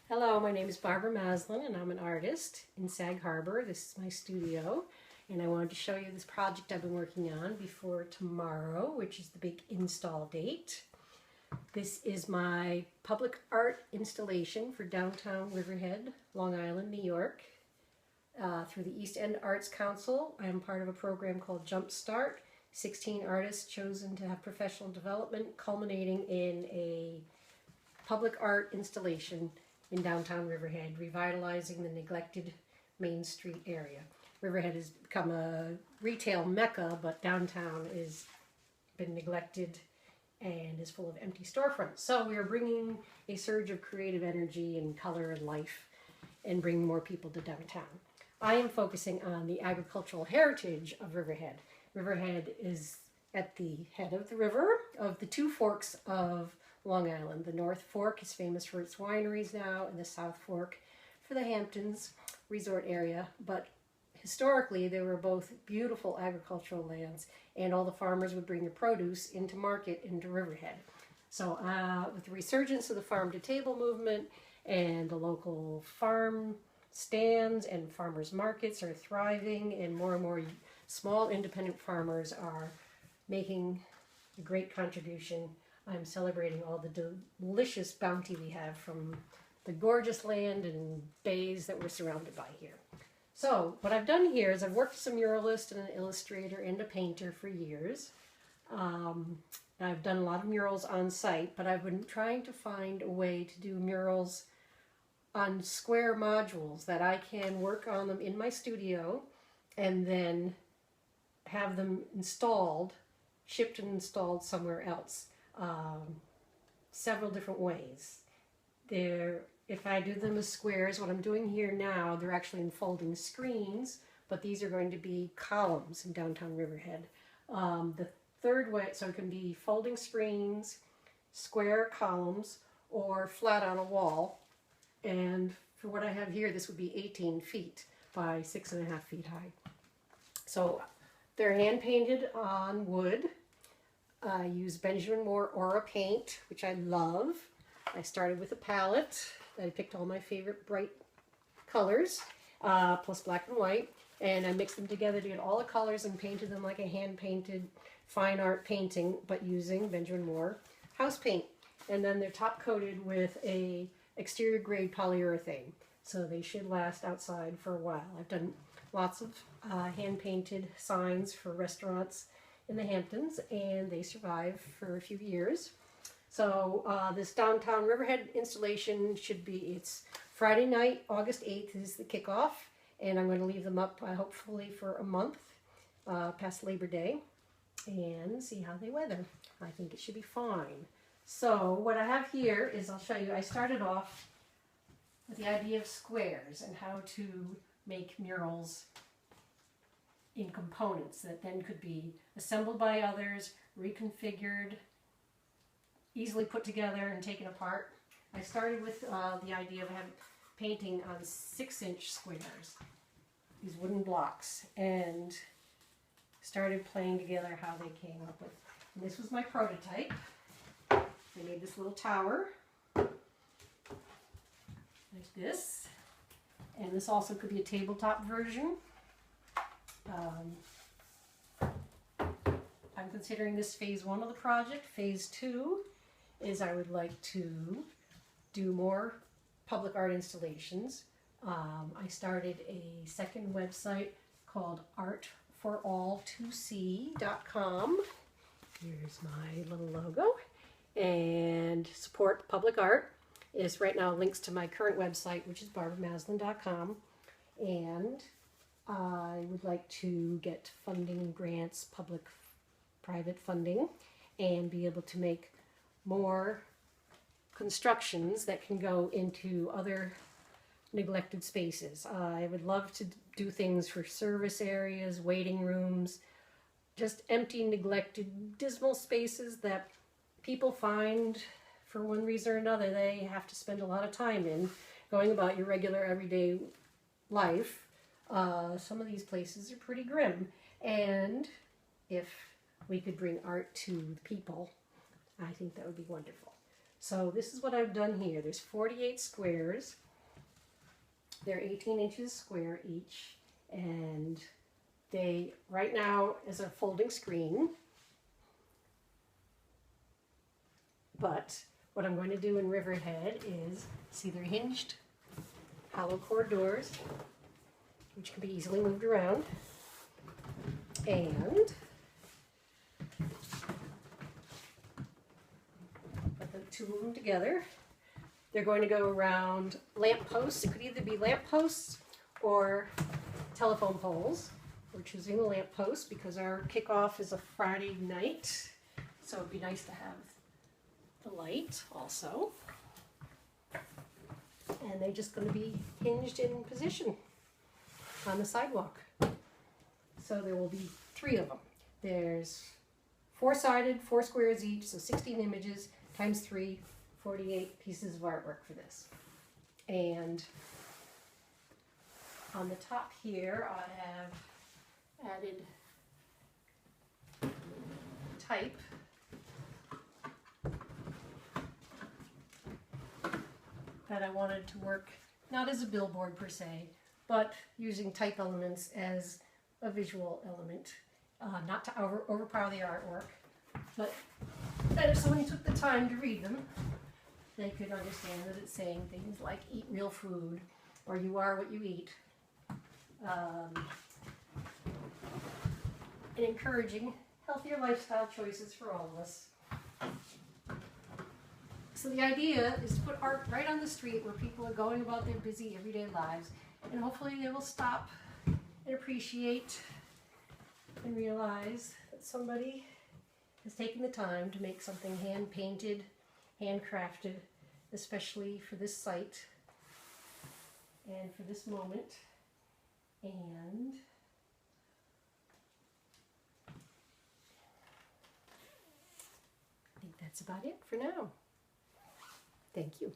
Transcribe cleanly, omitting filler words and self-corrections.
Hello, my name is Barbara Maslen and I'm an artist in Sag Harbor. This is my studio and I wanted to show you this project I've been working on before tomorrow, which is the big install date. This is my public art installation for downtown Riverhead, Long Island, New York. Through the East End Arts Council, I am part of a program called Jumpstart. 16 artists chosen to have professional development culminating in a public art installation in downtown Riverhead, revitalizing the neglected Main Street area. Riverhead has become a retail mecca, but downtown has been neglected and is full of empty storefronts. So we are bringing a surge of creative energy and color and life and bringing more people to downtown. I am focusing on the agricultural heritage of Riverhead. Riverhead is at the head of the river of the two forks of Long Island. The North Fork is famous for its wineries now, and the South Fork for the Hamptons resort area. But historically, they were both beautiful agricultural lands, and all the farmers would bring their produce into market into Riverhead. So with the resurgence of the farm-to-table movement and the local farm stands and farmers markets are thriving, and more small independent farmers are making a great contribution. I'm celebrating all the delicious bounty we have from the gorgeous land and bays that we're surrounded by here. So what I've done here is I've worked as a muralist and an illustrator and a painter for years. I've done a lot of murals on site, but I've been trying to find a way to do murals on square modules that I can work on them in my studio and then have them installed, shipped and installed somewhere else. Several different ways. If I do them as squares, what I'm doing here now, they're actually in folding screens, but these are going to be columns in downtown Riverhead. The third way, so it can be folding screens, square columns, or flat on a wall. And for what I have here, this would be 18 feet by 6.5 feet high. So they're hand painted on wood. I use Benjamin Moore Aura paint, which I love. I started with a palette. I picked all my favorite bright colors, plus black and white, and I mixed them together to get all the colors and painted them like a hand-painted fine art painting, but using Benjamin Moore house paint. And then they're top-coated with a exterior grade polyurethane, so they should last outside for a while. I've done lots of hand-painted signs for restaurants in the Hamptons, and they survive for a few years. So this downtown Riverhead installation should be, it's Friday night, August 8th is the kickoff, and I'm going to leave them up hopefully for a month past Labor Day and see how they weather. I think it should be fine. So what I have here is, I'll show you, I started off with the idea of squares and how to make murals in components that then could be assembled by others, reconfigured, easily put together and taken apart. I started with the idea of painting on 6-inch squares, these wooden blocks, and started playing together how they came up with. And this was my prototype. I made this little tower, like this, and this also could be a tabletop version. I'm considering this phase 1 of the project. Phase 2 is I would like to do more public art installations. I started a second website called artforall2c.com. Here's my little logo. And support public art is right now links to my current website, which is barbaramaslen.com. And I would like to get funding, grants, public-private funding, and be able to make more constructions that can go into other neglected spaces. I would love to do things for service areas, waiting rooms, just empty, neglected, dismal spaces that people find for one reason or another they have to spend a lot of time in, going about your regular everyday life. Some of these places are pretty grim, and if we could bring art to the people, I think that would be wonderful. So this is what I've done here. There's 48 squares. They're 18 inches square each, and they, right now, is a folding screen. But what I'm going to do in Riverhead is, see, they're hinged hollow core doors, which can be easily moved around. And put the two of them together. They're going to go around lamp posts. It could either be lamp posts or telephone poles. We're choosing the lamp post because our kickoff is a Friday night, so it'd be nice to have the light also. And they're just going to be hinged in position on the sidewalk. So there will be 3 of them. There's 4-sided, 4 squares each, so 16 images times 3, 48 pieces of artwork for this. And on the top here, I have added type. That I wanted to work not as a billboard per se, but using type elements as a visual element, not to overpower the artwork, but that if somebody took the time to read them, they could understand that it's saying things like eat real food, or you are what you eat, and encouraging healthier lifestyle choices for all of us. So the idea is to put art right on the street where people are going about their busy everyday lives, and hopefully they will stop and appreciate and realize that somebody has taken the time to make something hand-painted, handcrafted, especially for this site and for this moment. And I think that's about it for now. Thank you.